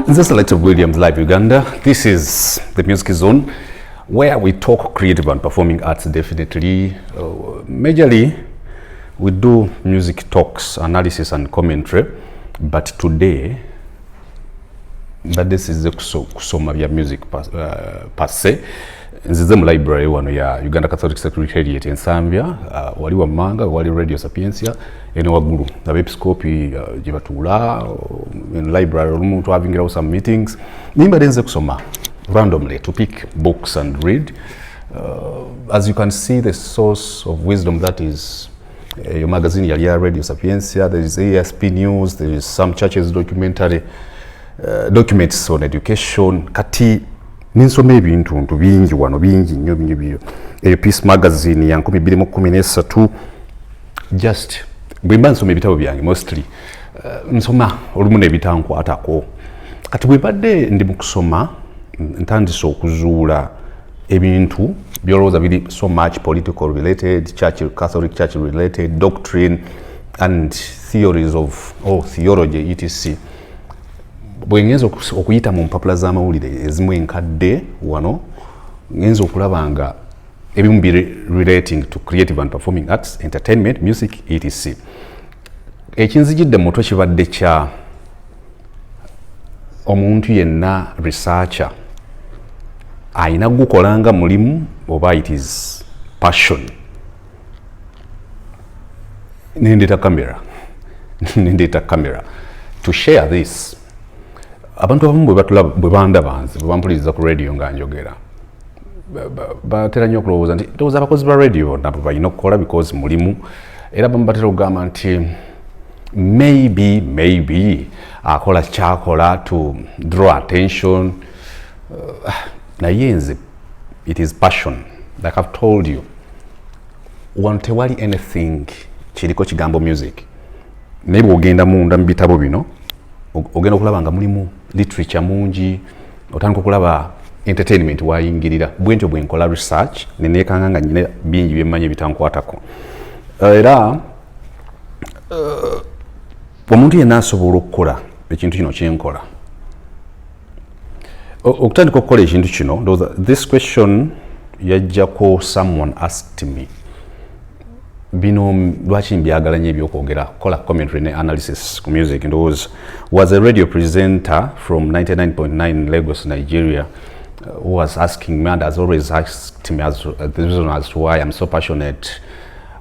This is Selective Williams Live Uganda. This is the Music Zone, where we talk creative and performing arts. Definitely, majorly we do music talks, analysis and commentary, but today, this is the kusoma bya music per se. Nzize mu library wano ya Uganda Catholic Secretariat in Zambia, wali wa manga, wali Radio Sapientia, ene wagulu abepiskopi jibatula in library omuntu having some meetings. Nimba denze kusoma randomly to pick books and read. As you can see, the source of wisdom, that is your magazine ya Radio Sapientia. There is ASP News, there is some churches documentary documents on education. Kati ninsoma ebintu bingi wano bingi nnyo bingi Peace magazine ya 2013 just bwemba nsoma ebitabo byange mostly nsoma olumu nebitankwatako kati bwebadde ndi mu kusoma ntandise okuzuula ebintu byolowooza biri so much political related, Catholic Church related, doctrine and theories of theology etc. Bwengenza okuyita mu mpapula z'amawulire ezimu enkadde wano ngenza okulabanga ebimu relating to creative and performing arts, entertainment, music etc. Ekinzijidde mutwe kibadde kya omuntu yenna researcher ayina gukolanga mulimu oba it is passion. Nindeta camera to share this. Abantu abamu bwe banda banze bwe bampuliriza ku radio nga njogera batera nnyo okulowooza nti ndowooza abakozi ba radio nabo balina okukola because mulimu, era bamu batera okugamba nti maybe akola kyakola to draw attention. Naye nze it is passion, like I've told you. Wano tewali anything kiriko kigambo music. Naye bw'ogenda munda mu bitabo bino ogenda okulaba nga mulimu literature mungi, otandika okulaba entertainment wayingirira. Bwentyo bwe nkola research neneekanga nga nyina bingi byemmanyi ebitankwatako. Era omuntu yenna asobola okukola ekintu kino kyenkola. Okutandika okukola ekintu kino, this question yajjako someone asked me, bino lwaki mbyagala nnyo ebyokwogera kola commentary ne analysis ku music. Ndowooza was a radio presenter from 99.9 Lagos, Nigeria, who was asking me and has always asked me the reason as to why I'm so passionate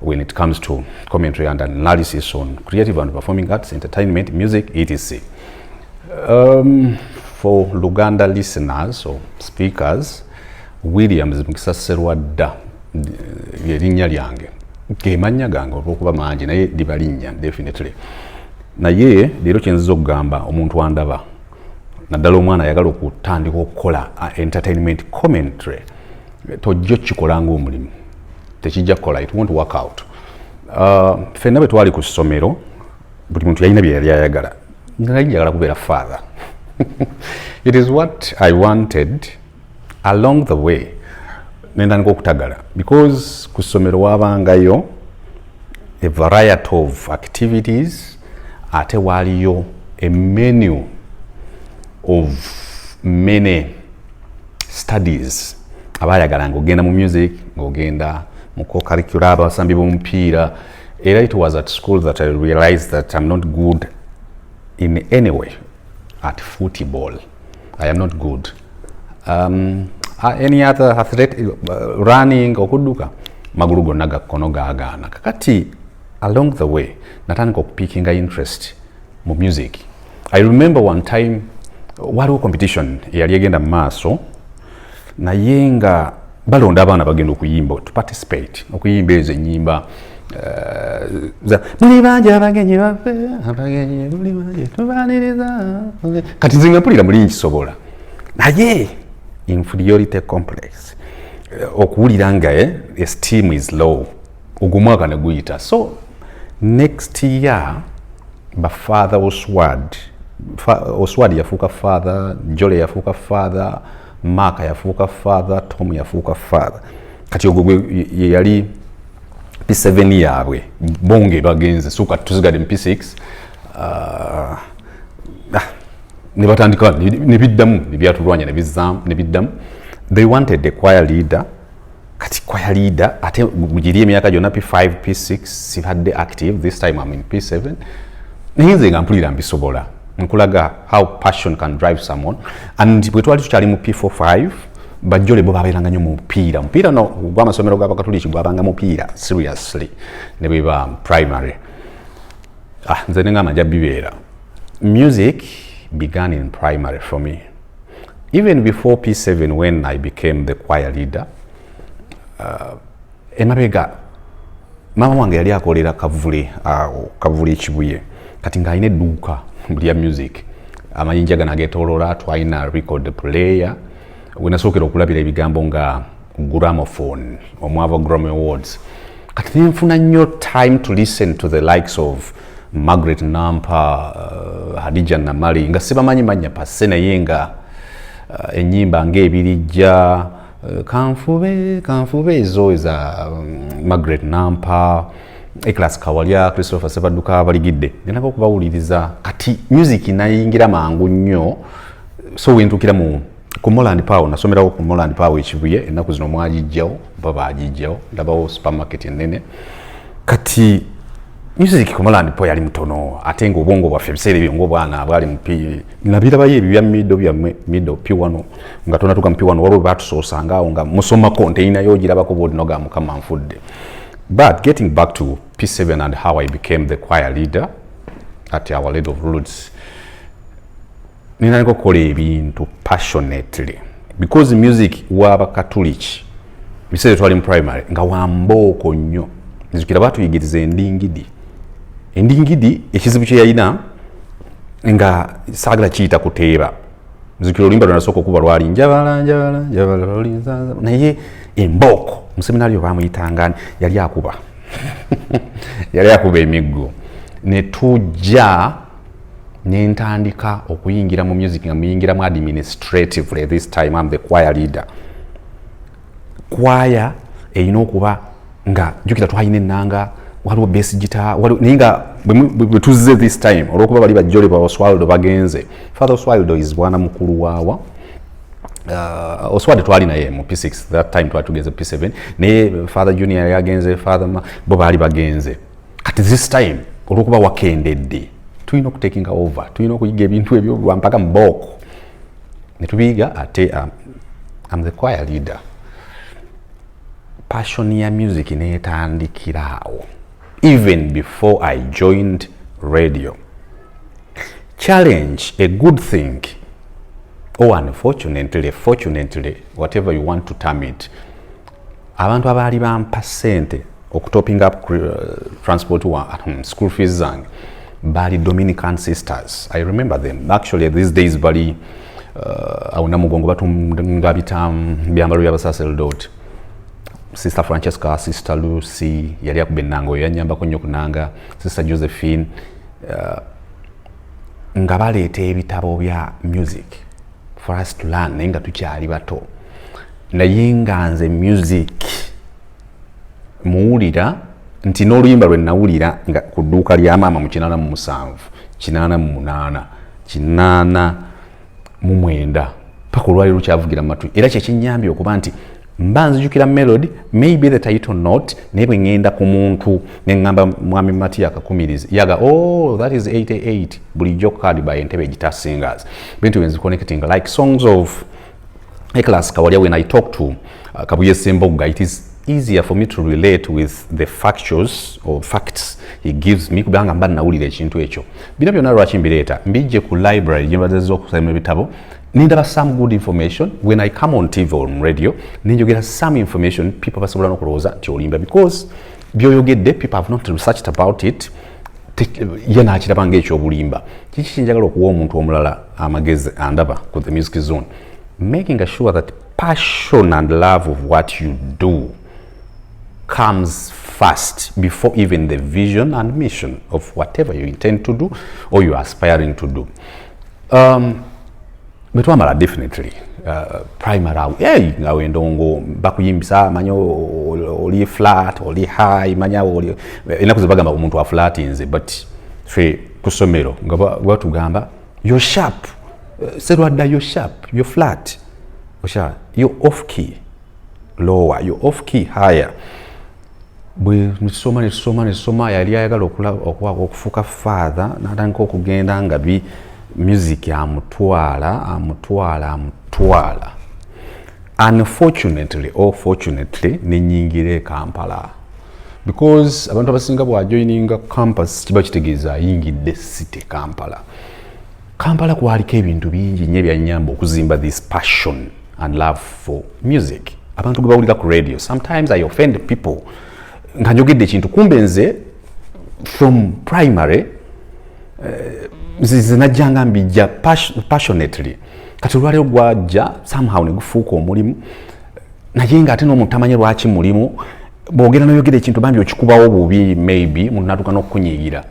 when it comes to commentary and analysis on creative and performing arts, entertainment, music etc. For Luganda listeners or speakers, Williams mukisa serwadda yerinnya lyange kemanya gange olwokuba mangi naye libalinnya definitely. Naye leero kyenziza okugamba omuntu andaba naddala omwana ayagala okutandika okukola entertainment commentary tojja kikolanga omulimu, tekijja kukola, it won't work out. Ffenna bwe twali ku ssomero buli muntu yalina bye yali ayagala. Nali njagala kubeera father. It is what I wanted. Along the way nendandika okutagala because ku ssomero waabangayo a variety of activities, ate waaliyo a menu of many studies. Abaayagala ng'ogenda mu music, ng'ogenda mu co-curricular, abasambi b'omupiira. Era it was at school that I realized that I'm not good in any way at football. I am not good. Any other athletic running okudduka magulu gonna gakkono gaagaana. Kakati along the way natandika okupickinga interest mu music. I remember one time waliwo competition eyali egenda mu maaso naye nga balonda abaana bagenda okuyimba to participate, okuyimba ezo ennyimba muli bangi abagenyi baffe, abagenyi muli bangi tubaaniriza. Kati nze nga mpulira muli nkisobola naye inferiority complex, okuwulira nga esteem is low, ogwo mwaka ne guyita. So next year bafather Oswald yafuuka father, Jole yafuuka father, Mark yafuuka father, Tom yafuuka father. Kati ogwo ye yali P7 yaabwe bonge bagenze suka tuzigadde mu P6. ne batandika ne biddamu ne byatulwanya ne bizzamu ne biddamu. They wanted a choir leader. Kati choir leader ate mugiri emyaka gyonna P5 P6 sibadde active. This time I'm in P7. Nze nga mpulira mbisobola nkulaga how passion can drive someone. And bwe twali tukyali mu P4 5 bajjole bo babeeranga nnyo mupiira no gw'amasomero g'abakatoliki gwabanga mupiira seriously ne bweba primary. Nze nengamba nja bibeera. Music began in primary for me. Even before P7 when I became the choir leader, emabega mama wange yali akolera kavule ekibuye kati nga alina edduuka lya music. Amayinja gana getolola twalina record player wenasookera okulabira ebigambo nga gramophone omwava Grammy Awards. Kati nenfuna nnyo time to listen to the likes of Margaret Nampa, Hadija Namali nga sibamanyi manya passe naye nga ennyimba ng'ebirijja kanfube ezo eza Margaret Nampa, Eklas Kawalya, Christopher Sebaduka baligidde nenako okubawuliriza. Kati music nayingira mangu nnyo, so wentukira ku Moreland Power. Nasomerawo ku Moreland Power ekibuye ennaku zino mwagijjawo baba agijjawo ndabawo supermarket ennene. Kati music ku Moreland Power yali mutono ate nga obwongo bwaffe ebiseera ebyo ng'obwana bwali mupi nabirabayo ebyo bya middle P1 nga tonatuka mu P1 waliwo batusoosangaawo nga musoma container y'ogirabako bw'olinoga mukama nfudde. But getting back to P7 and how I became the choir leader at Our Lady of Lourdes, nina nkokola ebintu passionately because music w'abakatoliki biseera twali mu primary nga wambooko nnyo. Nzikira batuyigiriza endingidi ekizibu kye yalina nga saagala kiyita kuteeba. Nzikira oluyimba lwenasooka okuba lwali njabala naye embooko museminari bamuyitangani yali akuba yali akuba emiggo. Ne tujja nentandika okuyingira mu music nga muyingiramu administratively. This time I'm the choir leader. Choir erina okuba nga jukira twalina ennanga waliwo bass guitar naye nga bwe tuzze this time olwokuba bali bajjole ba Oswaldo bagenze. Father Oswaldo is bwana mukulu waawa. Oswaldo twali naye mu P6 that time twali tugeze P7 naye Father Junior yagenze Father bo bali bagenze. Kati this time olwokuba wakendedde tulina okutekinga over, tulina okuyiga ebintu ebyo mpaka mbooko ne tubiyiga ate I'm the choir leader. Passion ya music netandikiraawo even before I joined radio. Challenge, a good thing, or unfortunately, fortunately, whatever you want to term it, abantu abaali bampa ssente okutopping up transport school fees zange bali Dominican sisters. I remember them. Actually, these days bali awuna mugongo batunga bitamu byambalo by'abasacerdote. Sister Francesca, Sister Lucy, yali akubenanga yanyambako nnyo kunanga, Sister Josephine, nga baleeta ebitabo bya music for us to learn naye nga tukyali bato. Naye nga nze music muwulira nti n'oluyimba lwe nawulira nga ku dduuka lya maama mu 87, 88, 89 paka olwali lukyavugira mu matu. Era kyekinnyambye okuba nti mba nzijukira melody, maybe the title note, naye bwe ngenda ku muntu ne ngamba mwami Mati akakumiriza yaga that is 88 bulijjo kadi by Entebbe Guitar Singers. Bintu wenzi connecting like songs of Eklas Kawalya. When I talk to Kabuye Sembogga, it is easier for me to relate with the facts he gives me kubanga mba nawulira ekintu ekyo. Bino byonna lwaki mbireeta mbijje ku library gye mbazezo okusoma ebitabo nindaba some good information. When I come on TV or on radio ninjogera some information people basobola n'okulowooza nti olimba because byoyogedde people have not researched about it. Ye nakiraba ng'ekyobulimba. Kiki kinjagala okuwa omuntu omulala amagezi andaba ku the music zone, making sure that passion and love of what you do comes first before even the vision and mission of whatever you intend to do or you are aspiring to do. Betwamala definitely primary ngawe ndongo bakuyimbisa manyo oli flat oli high manya oli enakuze bagamba omuntu wa flat inze but fe kusomero ngaba batugamba you're sharp Serwadda you're sharp, you're flat. You're off key, lower, you're off key, higher. Bwe nisoma yali ayagala okufuuka father natandika okugenda nga music amutwala. Unfortunately or fortunately nenyingire Kampala because abantu abasinga bwajoininga campus kiba kitegeeza ayingidde city Kampala kwaliko ebintu bingi nnyo ebyanyamba okuzimba this passion and love for music. Abantu gwe bawulira ku radio, sometimes I offend people nga njogedde ekintu kumbe nze from primary nzize najjanga mbijja passionately kati olwaleero gwajja somehow ne gufuuka omulimu naye nga ate n'omuntu amanyi lwaki mulimu bwogenda noyogera ekintu bambi okikubawo bubi maybe muntu natuuka n'okukunyiigira.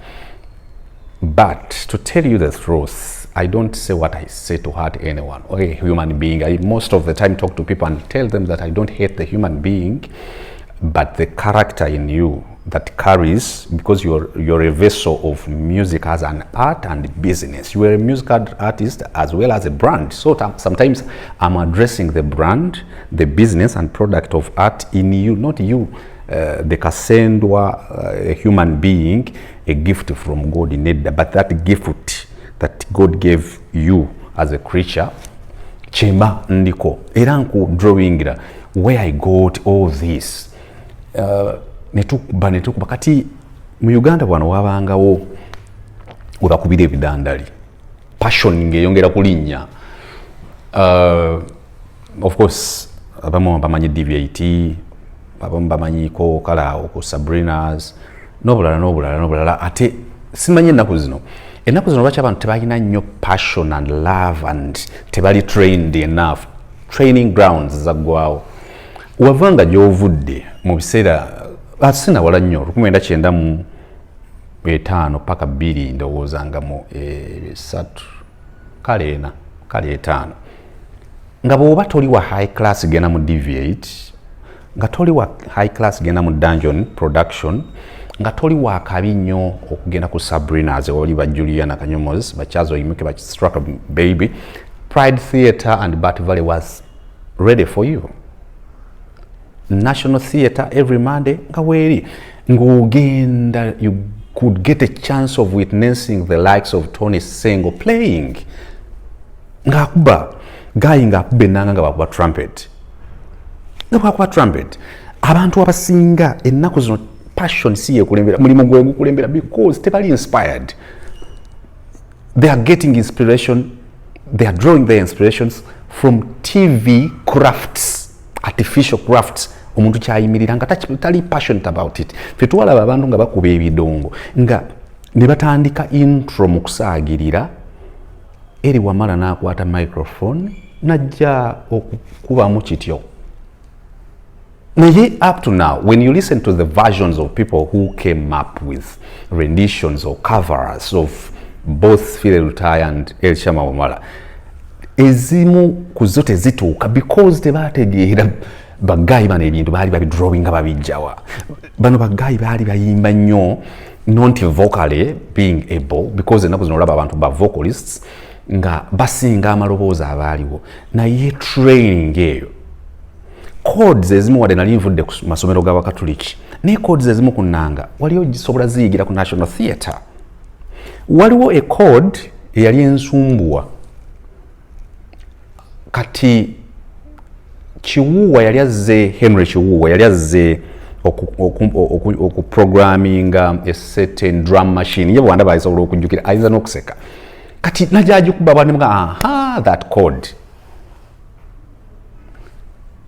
But to tell you the truth, I don't say what I say to hurt anyone or a human being. I most of the time talk to people and tell them that I don't hate the human being, but the character in you that carries, because you're a vessel of music as an art and business. You are a music artist as well as a brand. So sometimes I'm addressing the brand, the business and product of art in you, not you. The Kasendwa, a human being, a gift from God in it, but that gift that God gave you as a creature, chemba ndiko, eranku drawing where I got all this. Netukuba kati mu Uganda wano wabangawo webakubira ebidandali passion ngeyongera kulinnya. Of course abamu bamanyi DVAT, abamu bamanyiko kala ku Sabrinas n'obulala ate simanyi ennaku zino lwaki abantu tebalina nnyo passion and love and tebali trained enough. Training grounds zaggwawo. Wavanga gy'ovudde mu biseera asina wala nnyo 1995 paka 2 ndowooza nga mu 3 kale 5 nga bw'oba toli wa high class genda mu DV8, nga toli wa high class genda mu dungeon production, nga toli wa kabi nnyo okugenda ku Sabrinas oli ba Juliana Kanyomozi bachazo yimuke ba Struck Baby, Pride Theatre and Bat Valley was ready for you. National Theatre every Monday ngaweri ngugenda, you could get a chance of witnessing the likes of Tony Sengo playing ngakuba guy ngakube nanga nga bakuba trumpet abantu abasinga ennaku zino passion siye kulembera mulimu gwe gukulembera because tebali inspired. They are getting inspiration, they are drawing their inspirations from TV crafts, artificial crafts. Omuntu kyayimirira nga tali passionate about it. Fe tuwalaba abantu nga bakuba ebidongo nga ne batandika intro mu kusaagirira eri wamala n'akwata microphone najja okukubamu kityo. Naye up to now, when you listen to the versions of people who came up with renditions or covers of both Phil Lutai and El Shama Wamala, ezimu kuzote zituuka because tebategeera bagayi bano ebintu baali babidrawing babijjawa. Bano bagayi baali bayimba nnyo not vocally being able, because ennaku zino olaba abantu ba vocalists nga basinga amaloboozi abaaliwo naye training eyo. Codes ezimu wadde nali nvudde ku masomero g'Abakatuliki naye codes ezimu ku nnanga waliwo gisobola ziyigira ku National Theatre. Waliwo a code eyali ensumbuwa kati Chiwuwa yali azze, Henry Chiwuwa yali azze okuprogramminga a certain drum machine. Ye bwanda bayisobola okujjukira ayinza n'okuseka kati najagikuba banimuga aha that code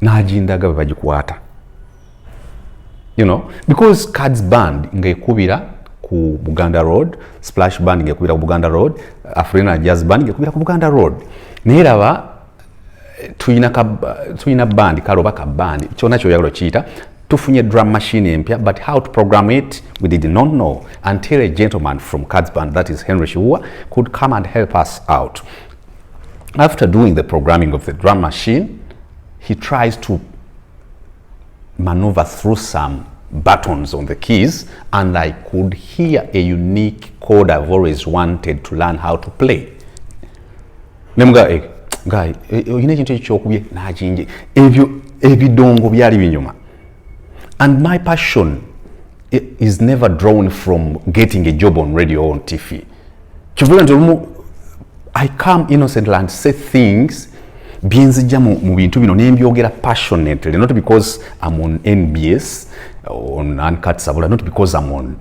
najindaga bagikwata, you know, because Cards Band ngekubira ku Buganda Road, Splash Band ngekubira ku Buganda Road, Afrina Jazz Band ngekubira ku Buganda Road. Neraba tuyina band karoba ka band kyona kyo yalo kiyita tufunye drum machine empya, but how to program it we did not know until a gentleman from Cards Band, that is Henry Shiwua, could come and help us out. After doing the programming of the drum machine, he tries to maneuver through some buttons on the keys, and I could hear a unique chord I've always wanted to learn how to play. nemuga guy oyina ekintu ekyokubye nakinje ebyo ebidongo byali binyuma. And my passion is never drawn from getting a job on radio or on TV. I come innocently and say things byenzija mu bintu bino nembyogera passionately, not because I'm on NBS on Uncut Sabula, not because I'm on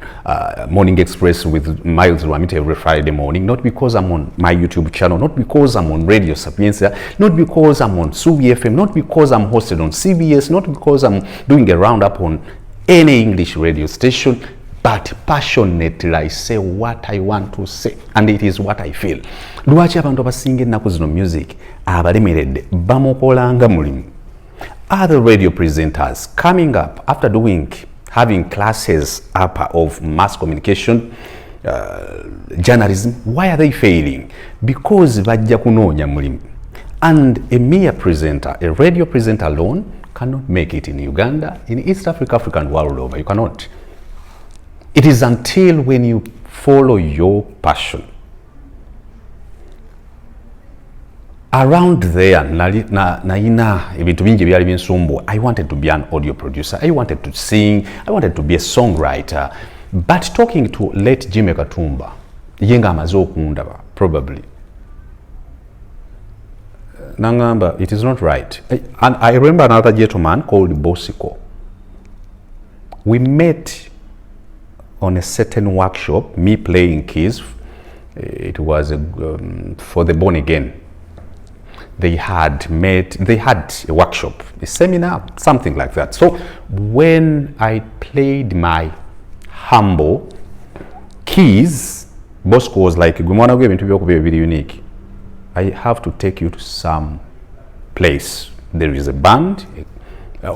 Morning Express with Miles Ramit every Friday morning, not because I'm on my YouTube channel, not because I'm on Radio Sapienza, not because I'm on Subi FM, not because I'm hosted on CBS, not because I'm doing a roundup on any English radio station, but passionately I say what I want to say, and it is what I feel. Lwaki abantu abasinga ennaku zino music abalemeredde bamukolanga mulimu. Other radio presenters coming up after having classes up of mass communication, journalism, why are they failing? Because bajja kunoonya mulimu. And a mere presenter, a radio presenter alone cannot make it in Uganda, in East Africa, Africa and world over. You cannot. It is until when you follow your passion. Around there, ebintu bingi byali binsumbuwa. I wanted to be an audio producer. I wanted to sing. I wanted to be a songwriter. But talking to late Jimmy Katumba, yenga amaze okundaba, probably. Nangamba, it is not right. And I remember another gentleman called Bosiko. We met on a certain workshop, me playing keys. It was for the Born Again. They had a workshop, a seminar, something like that. So when I played my humble keys, Bosco was like, very unique. I have to take you to some place. There is a band. I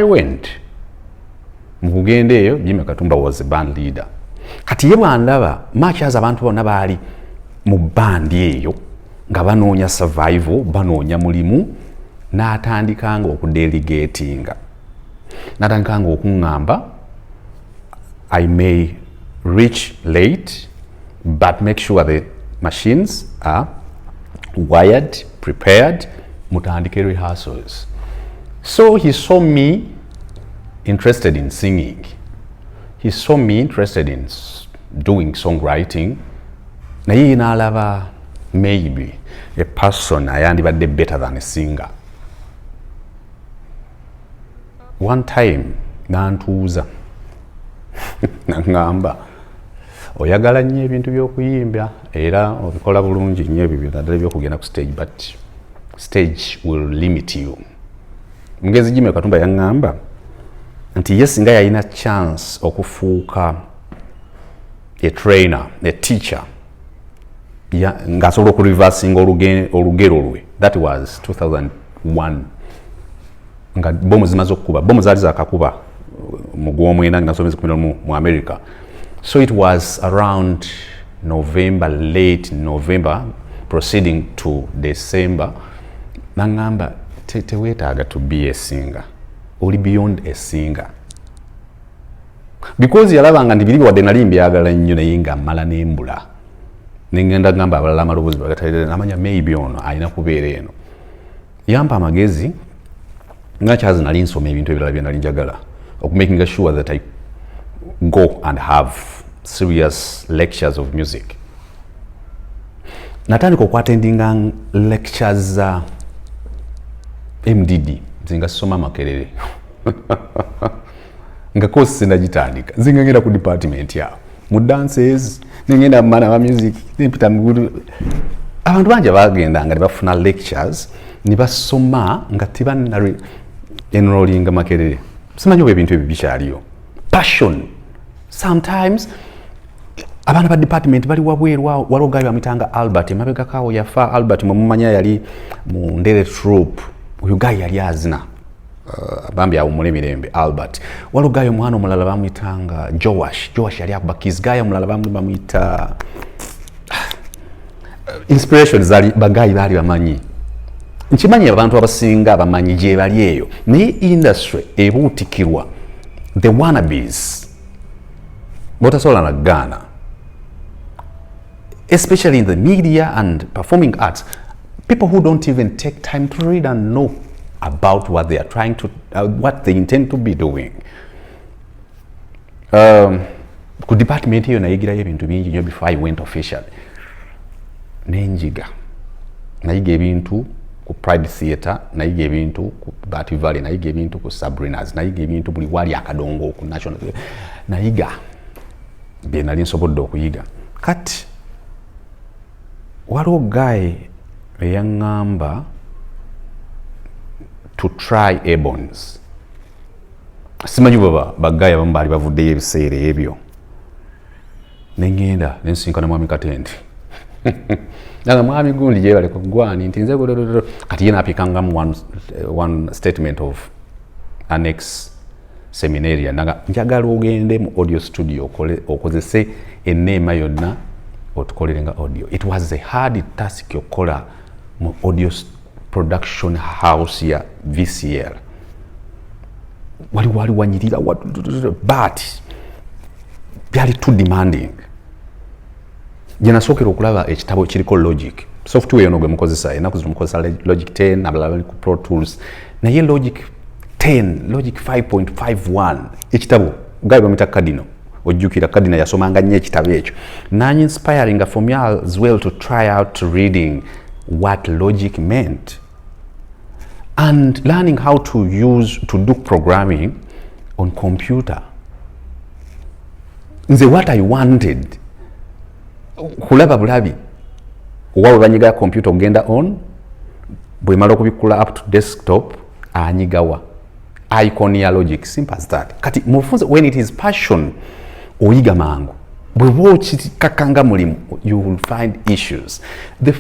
went. Mugendeyo, Jimmy Katumba was the band leader. Kati ye bwandaba, much as abantu bonna baali mu band eyo nga banoonya survival, banoonya mulimu, n'atandikanga okudelegatinga. N'atandikanga okuŋŋamba, I may reach late, but make sure the machines are wired, prepared, mutandike rehearsals. So he saw me interested in singing. He saw me interested in doing songwriting. Naye n'alaba maybe a person ayandibadde better than a singer. One time nantuuza n'aŋŋamba oyagala nnyo ebintu by'okuyimba era obikola bulungi nnyo ebyo naddala by'okugenda ku stage, but stage will limit you. Mugezi Jimmy Katumba yaŋŋamba nti ye singa yalina chance okufuuka a trainer, a teacher, ng'asobola okureversinga olugero lwe. That was 2001. Nga bomu zimaze okukuba. Bomu zaali zaakakuba mu Gwomwenda nga nsomezi 11 mu America. So it was around November, late November, proceeding to December. Nangamba, teweetaaga to be a singer. Oli beyond a singer. Because yalabanga nti biri wadde nali mbyagala nnyo naye nga mmala n'embula. Nengenda gamba abalala amaloboozi bagatalira namanya maybe ono alina kubeera eno. Yampa amagezi nga kyazi nali nsoma ebintu ebirala bye nali njagala, making sure that I go and have serious lectures of music. Natandika okwattendinga lectures za MDD zinga soma Makerere. Nga course sinagitandika zinga ngenda ku department yawo mu dances ningenda mana wa music nimpita muguru. Abantu banje bagenda nga bafuna lectures ni basoma nga tibanna enrolling Makerere. Simanyi ebintu ebyo bikyaliyo. Passion. Sometimes abana ba department bali wabweru walogayo amitanga Albert mabega kawo yafa. Albert mumanya yali mu Ndere troupe. Uyu guy yali azina bambi awo mulemirembe Albert. Walogayo mwana omulala bamwitanga Joash yali akubakiz guy omulala bamwita inspiration zali bagayi bali bamanyi. Nkimanyi abantu abasinga abamanyi gye bali eyo. Naye industry ebuutikirwa the wannabes botasobola na Ghana. especially in the media and performing arts, people who don't even take time to read and know about what they are trying to, what they intend to be doing. Ku department hiyo nayigirayo ebintu bingi nnyo before I went official. Nayiga ebintu ku Pride Theatre, nayiga ebintu ku Battery Valley, nayiga ebintu ku Sabrina's, nayiga ebintu buli wali akadongo ku National. Nayiga bye nali nsobodde okuyiga. Kati waliwo guy eyaŋŋamba to try Ebons. Simanyi baba bagaya abamu baali bavuddeyo ebiseera ebyo. Nengenda nensinkana mwami Katende. Nanga mwami gundi gye bali kugwani nti nze kati yena apikangamu one statement of annex seminaria. Nanga njagala ogende mu audio studio okozese enneema yonna otukolerenga audio. It was a hard task okukola mu audio production house ya VCL. Wali wanyirira but byali too demanding. Jena sokero okulaba ekitabo kiriko Logic. Software ono gwe mukozesa enaku zumukozesa Logic 10 nabalala ku Pro Tools. Naye Logic 10, Logic 5.51 ekitabo gaye bamita Cardinal. Ojjukira Cardinal yasomanga nnyo ekitabo ekyo. Nanye inspiring for me as well to try out reading what Logic meant and learning how to do programming on computer. Nze what I wanted kulaba bulabi owawe banyiga computer ogenda on bwe mala okubikula up to desktop anyigawa icon ya Logic, simple as that. Kati mufunze when it is passion oyiga mangu bwe kakanga mulimu you will find issues. The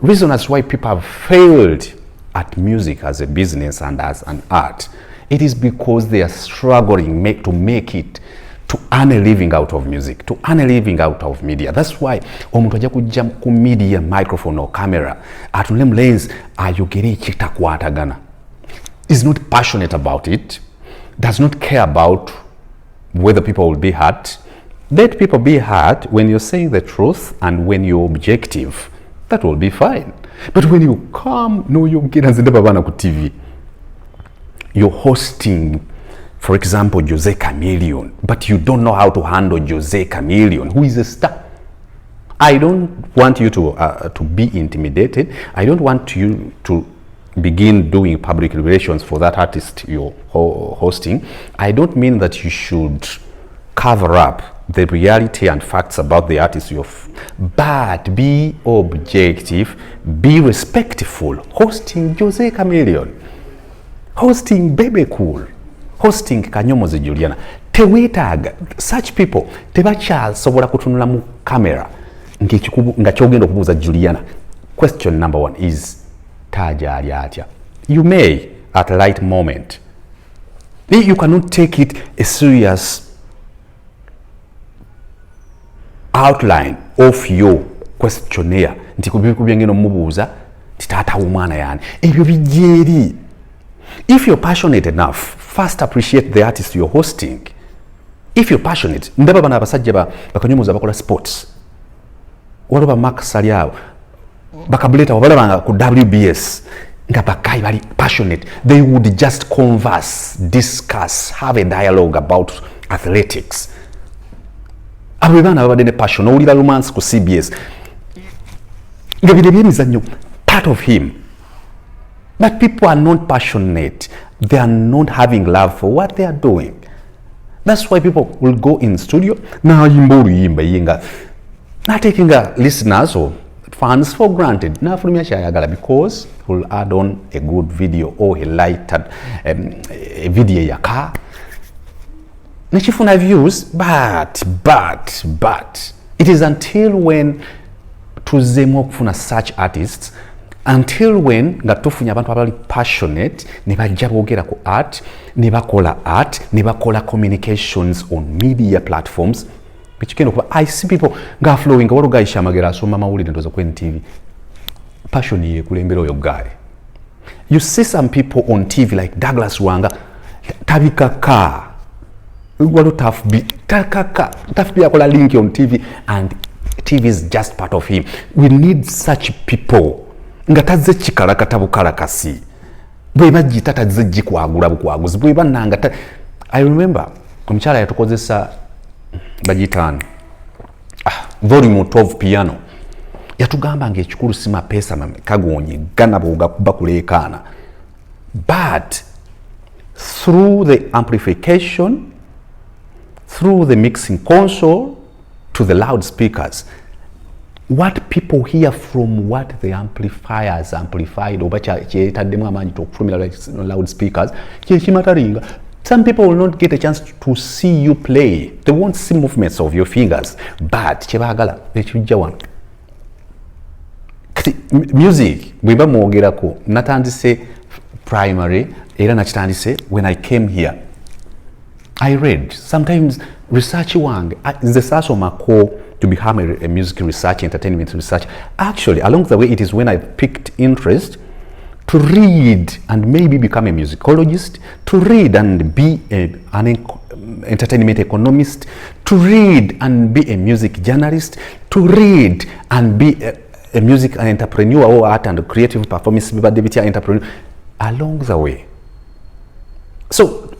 reason as why people have failed at music as a business and as an art, it is because they are struggling to make it, to earn a living out of music, to earn a living out of media. That's why omuntu ajja kujja ku media microphone or camera atunule mu lens ayogere ekitakwatagana, is not passionate about it, does not care about whether people will be hurt. Let people be hurt when you're saying the truth and when you're objective. That will be fine. But when you come, no, you get as ku TV, you're hosting, for example, Jose Chameleon, but you don't know how to handle Jose Chameleon, who is a star. I don't want you to be intimidated. I don't want you to begin doing public relations for that artist you're hosting. I don't mean that you should cover up the reality and facts about the artist but be objective, be respectful. Hosting Jose Chameleon, hosting Bebe Cool, hosting Kanyomozi Juliana, tewetaga such people tebakyasobola kutunula mu camera nga kyogenda okubuuza Juliana. Question number 1 is taja ali atya. You may at a light moment, you cannot take it a serious outline of your questionnaire nti kubingeno mubuuza titata umwana yani ebyo bijeri. If you're passionate enough, first appreciate the artist you're hosting. If you're passionate, ndaba bana abasajja bakanyomoza bakola sports, waliwo Mark Saliao bakabuleta wabalabanga ku WBS nga bakai bali passionate, they would just converse, discuss, have a dialogue about athletics. Abo bana babadde ne passion owulira romance ku CBS nga bide byemizannyo part of him. But people are not passionate, they are not having love for what they are doing. That's why people will go in studio na yimba oluyimba yinga not taking listeners or fans for granted. Na fulumya kyayagala because he will add on a good video or he lighted a video yaka nechifuna views, but it is until when tuzemu okufuna such artists, until when nga tufunya abantu abali passionate ne bajja boogera ku art, ne bakola communications on media platforms. I see people nga flowing walo guy shamagera asoma mawulire ndoza ku NTV. Passion ye kulembera oyo guy. You see some people on TV like Douglas Wanga tabikaka walo tough be akola link on TV and TV is just part of him. We need such people. Nga tazze kikalakata bukalakasi. Bweba jita tazze jikwagula bukwaguzi. Bweba nanga I remember omukyala yatukozesa bagitani. Volume 12 piano. Yatugamba ng'ekikulu si mapeesa kagonye gana bwoga kuba kuleekaana. But through the amplification, through the mixing console to the loudspeakers, what people hear from what the amplifiers amplified oba kyetaddemu amaanyi okufulumira loudspeakers kyekimataringa. Some people will not get a chance to see you play. They won't see movements of your fingers. But kyebagala ekijja wano music bweba mwogerako natandise primary era nakitandise when I came here. I read sometimes research wange the source of my core to become a music research, entertainment research. Actually, along the way, it is when I picked interest to read and maybe become a musicologist, to read and be an entertainment economist, to read and be a music journalist, to read and be a music entrepreneur or art and creative performance entrepreneur along the way. So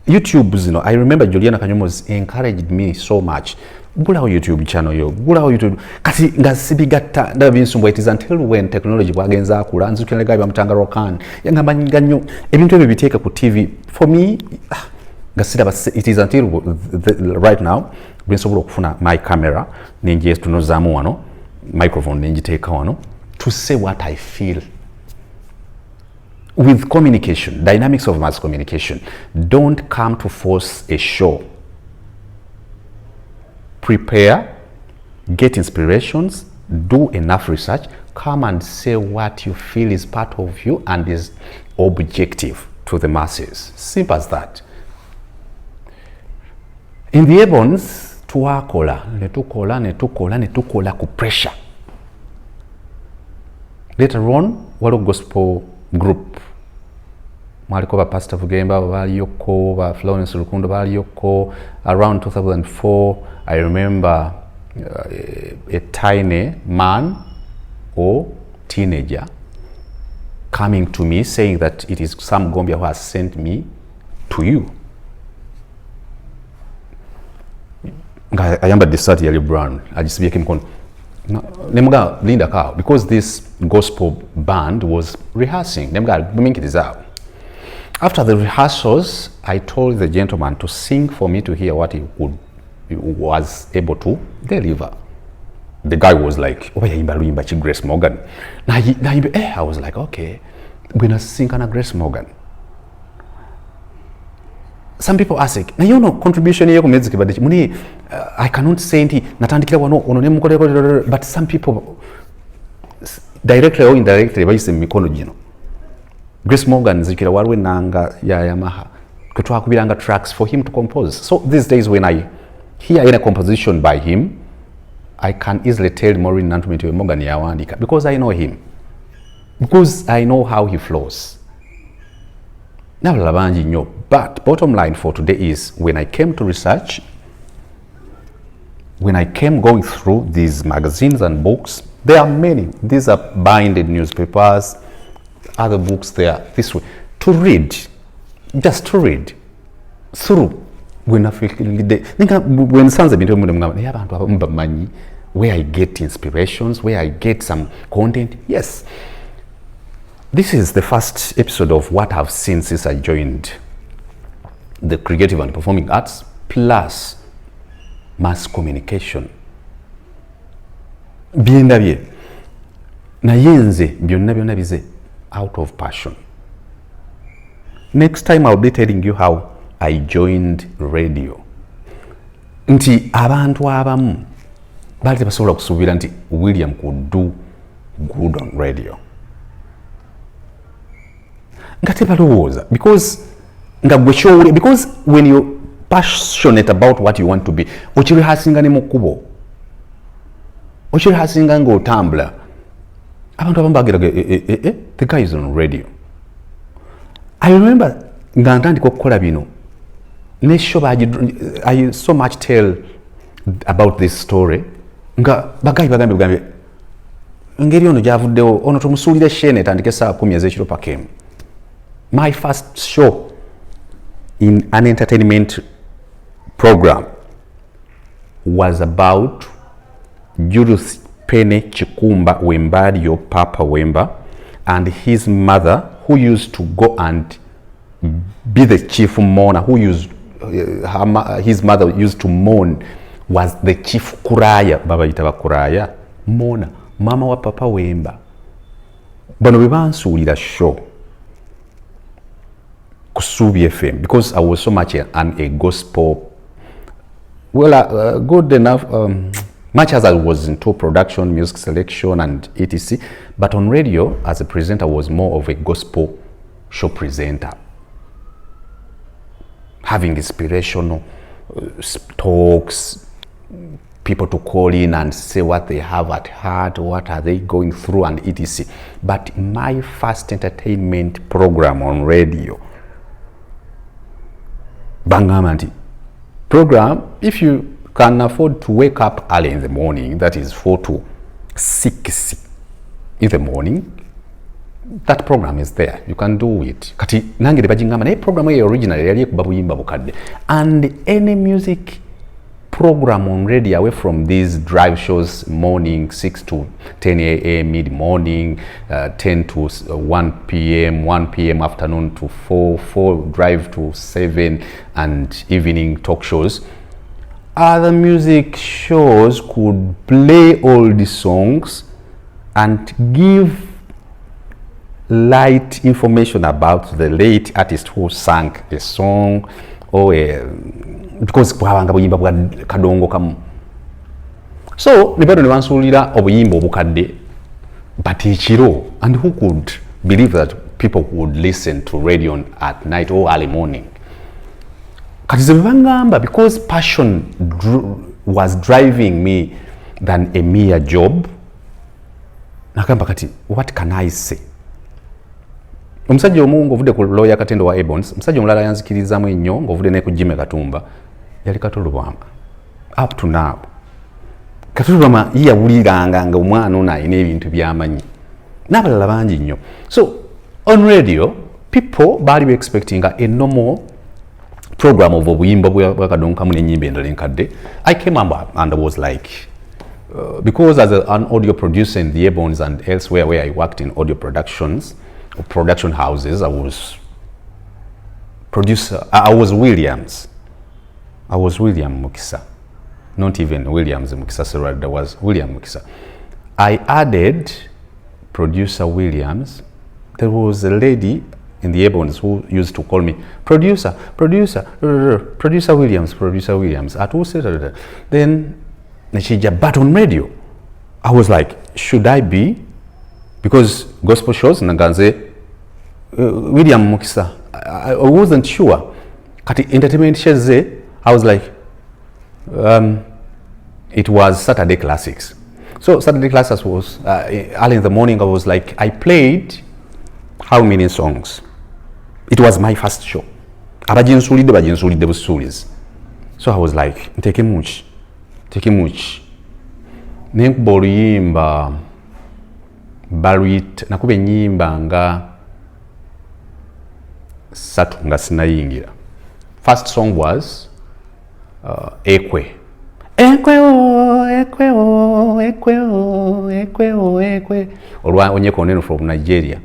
YouTube, you know, I remember Juliana Kanyomo's encouraged me so much. Gulaho YouTube channel yo, gulaho YouTube. Kasi ngasibigata ndabinsumbu, it is until when technology wagenza akula nzukira gabi amtanga rokan. Yangamba nganyo ebintu ebyo biteeka ku TV. For me, ngasida it is until right now bwensobola okufuna my camera nenje tunozamu wano, microphone nenjiteeka wano to say what I feel. With communication, dynamics of mass communication, don't come to force a show. Prepare, get inspirations, do enough research, come and say what you feel is part of you and is objective to the masses. Simple as that. In the Ebons, tuwakola, netukola ku pressure. Later on, waliwo gospel group. Mwaliko ba Pastor Vugemba baliyoko, ba Florence Lukundo baliyoko. Around 2004, I remember a tiny man or teenager coming to me saying that it is Sam Gombia who has sent me to you. I am the start Yellow Brown. I just became Nemuga Linda Cow, because this gospel band was rehearsing. Nemuga make it out. After the rehearsals, I told the gentleman to sing for me to hear what he was able to deliver. The guy was like, "Oh yeah, imba Grace Morgan." I was like, "Okay, we're gonna sing on Grace Morgan." Some people ask, "Now you know contribution here music, but I cannot say anything." But some people, directly or indirectly, by saying mikono. Grace Morgan zikira warwe nanga ya Yamaha. Kutwa kubiranga tracks for him to compose. So these days when I hear any composition by him, I can easily tell Maureen Nantumiti Morgan yawandika because I know him. Because I know how he flows. But bottom line for today is when I came to research, when I came going through these magazines and books, there are many. These are binded newspapers, other books there, this way. To read, just to read through. When where I get inspirations, where I get some content, yes. This is the first episode of what I've seen since I joined the creative and performing arts plus mass communication. Byenda bye naye nze byonna bize out of passion. Next time I'll be telling you how I joined radio. Nti abantu abamu bali tebasobola kusuubira nti William could do good on radio. Because when you're passionate about what you want to be, ochirihasinga ne mukubo, ochirihasinga ngo Tumblr, abantu abambagira the guy is on radio. I remember nga ntandika okukola bino ne show I so much tell about this story nga bagayi bagambye ngeri ono gyavuddewo ono tumusuulire shene etandike essaawa 10 ez'ekiro pakemu. My first show in an entertainment program was about Julius Pene Chikumba Wembadio Papa Wemba and his mother, who used to go and be the chief mourner, who used his mother used to mourn, was the chief kuraya, baba yitaba kuraya mourner, mama wa Papa Wemba. Bano bebansuulira show Kusubi FM because I was so much a gospel, well, good enough, much as I was into production, music selection and etc. But on radio, as a presenter, I was more of a gospel show presenter, having inspirational talks, people to call in and say what they have at heart, what are they going through and etc. But my first entertainment program on radio, Bangamanti program, if you can afford to wake up early in the morning, that is 4 to 6 in the morning, that program is there. You can do it. Kati nangire bajingama na program ye original yali kubabuyimba bukadde. And any music program on radio away from these drive shows, morning 6 to 10 a.m. mid-morning, 10 to 1 p.m., 1 p.m. afternoon to 4 drive to 7, and evening talk shows. Other music shows could play all the songs and give light information about the late artist who sang a song, or because bwabanga buyimba bwa kadongo kamu. So nibero nibansuulira obuyimba obukadde but ekiro, and who could believe that people would listen to radio at night or early morning. Kati zebangamba, because passion was driving me than a mere job, nakamba kati what can I say? Omusajja omu ng'ovudde ku lawyer Katendo wa Ebons, omusajja omulala yanzikirizamu ennyo ng'ovudde ne ku Jimmy Katumba, yali Katolubwama. Up to now, Katolubwama yawuliranga nga omwana ono alina ebintu by'amanyi, n'abalala bangi nnyo. So on radio, people baali expecting a normal program of obuyimba bwa kadongo kamu n'ennyimba endala enkadde. I came up and I was like, because as an audio producer in the Ebons and elsewhere where I worked in audio productions, production houses, I was producer. I was Williams. I was William Mukisa, not even Williams Mukisa. So there was William Mukisa. I added producer Williams. There was a lady in the Ebons who used to call me producer Williams. At who said then Nechija, but on radio, I was like, should I be? Because gospel shows Naganze William Mukisa, I wasn't sure. Kati entertainment shows, I was like, it was Saturday Classics. So Saturday Classics was early in the morning. I was like, I played how many songs? It was my first show. Abajinsulide busulizi. So I was like, take much. Nenkubolu yimba baluit nakube nyimba nga satu nga sinayingira. First song was Ekwe. Ekwe o, ekwe o, ekwe o, ekwe o, ekwe. Olwa onyeko oneno from Nigeria.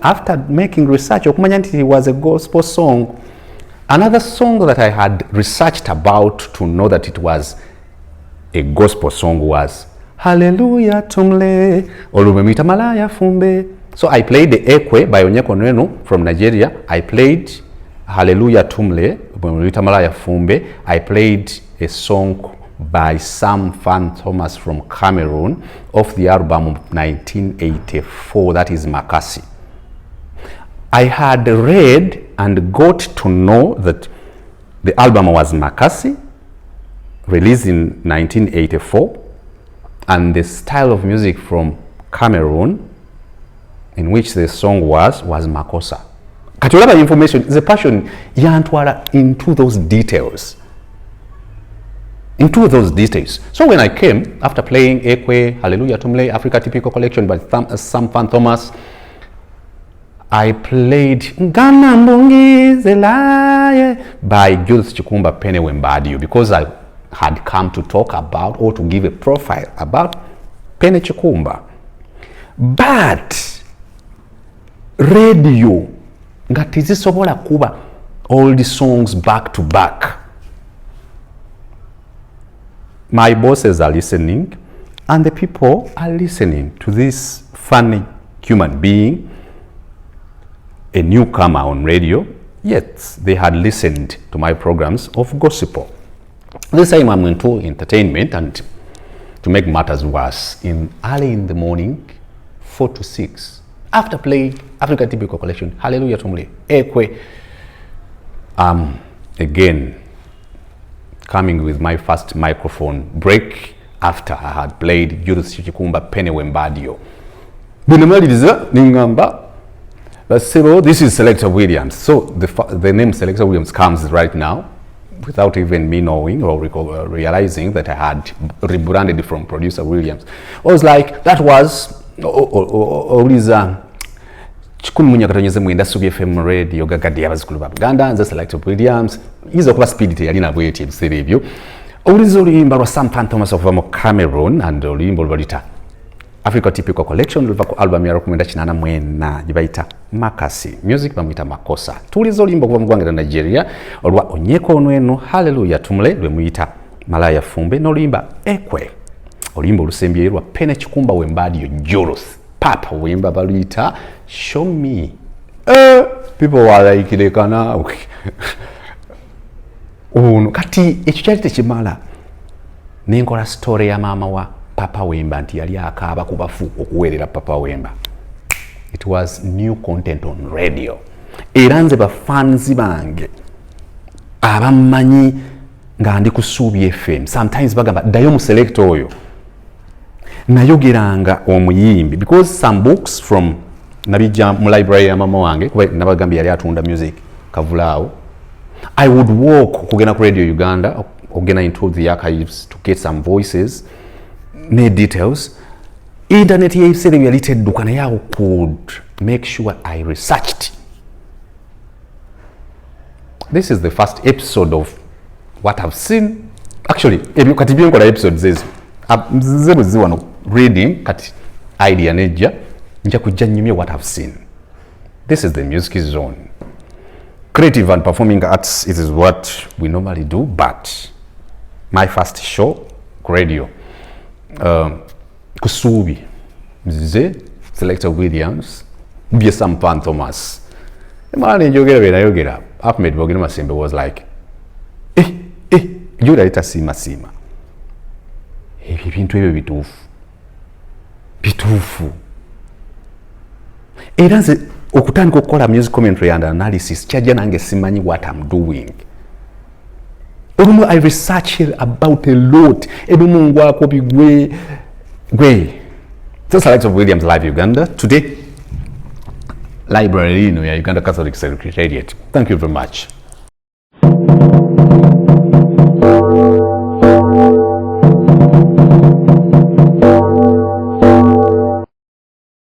After making research, it was a gospel song. Another song that I had researched about to know that it was a gospel song was Hallelujah Tumle Olumemita Malaya Fumbe. So I played the Ekwe by Onyeko Onwenu from Nigeria. I played Hallelujah Tumle Olumemita Malaya Fumbe. I played a song by Sam Fan Thomas from Cameroon off the album of 1984, that is Makasi. I had read and got to know that The album was Makasi, released in 1984, and the style of music from Cameroon in which the song was Makossa. Kati olaba information, the passion yantwala into those details. So when I came, after playing Ekwe, Hallelujah Tumle, Africa Typical Collection by Sam Fan Thomas, I played Ngana Mbungi Zelaye by Jules Chikumba Pene Wembadio because I had come to talk about or to give a profile about Pene Chikumba. But radio ngati zisobola kuba all the songs back to back. My bosses are listening and the people are listening to this funny human being, a newcomer on radio, yet they had listened to my programs of gospel. This time I'm into entertainment, and to make matters worse, early in the morning, 4 to 6, after playing Africa Typical Collection, Hallelujah Tumle, Ekwe, again, coming with my first microphone break after I had played Jules Chikumba Pene Wembadio. This is Selector Williams. So the name Selector Williams comes right now without even me knowing or realizing that I had rebranded from Producer Williams. I was like, that was chikumi munyakatonyeze mwenda Subi FM radio gagadi abazikulu babuganda nze Selector Williams izo kuba speed yalina bweti ebiseera ebyo olizo oluyimba lwa Sam Fan Thomas of Cameroon and oluyimba olwalita Africa Typical Collection luva ku album ya 1984 jibayita Makasi, music bamwita Makossa. Tulizo oluyimba kuva mu ggwanga lya Nigeria olwa Onyeko Onwenu Hallelujah Tumule lwe muyita Malaya Fumbe n'oluyimba Ekwe, oluyimba olusembyeyo lwa Pene Chikumba Wembadio Jules Papa wimba baluyita Show Me. People were like lekana kati ekyo kyali tekimala nenkola story ya mama wa Papa Wemba nti yali akaaba kubafu okuweerera Papa Wemba. It was new content on radio. Era nze bafanzi bange abamanyi nga ndi ku Subi FM sometimes bagamba ddayo mu select oyo nayogeranga omuyimbi because some books from nabijja mu library ya mama wange kuba nabagambye yali atunda music kavulaawo. I would walk kugenda ku Radio Uganda ogenda into the archives to get some voices ne details. Internet yebiseera yali tedduka naye I could make sure I researched. This is the first episode of what I've seen. Actually, kati byenkola episodes ezo nze wano reading kati idea nejja nja kujja nnyumye what I've seen. This is the music zone. Creative and performing arts, it is what we normally do, but my first show, radio, Kusubi, nze Selector Williams, bye Sam Fan Thomas. Emala njogera Ahmed Bogina Masembe was like, you later sima. Ebintu ebyo bituufu. Era nze okutandika okukola music commentary and analysis kyajja nange simanyi what I'm doing. Olumu I research about a lot. Ebimu ngwako bigwe. So Selector Williams Live Uganda. Today, library ya Uganda Catholic Secretariat. Thank you very much.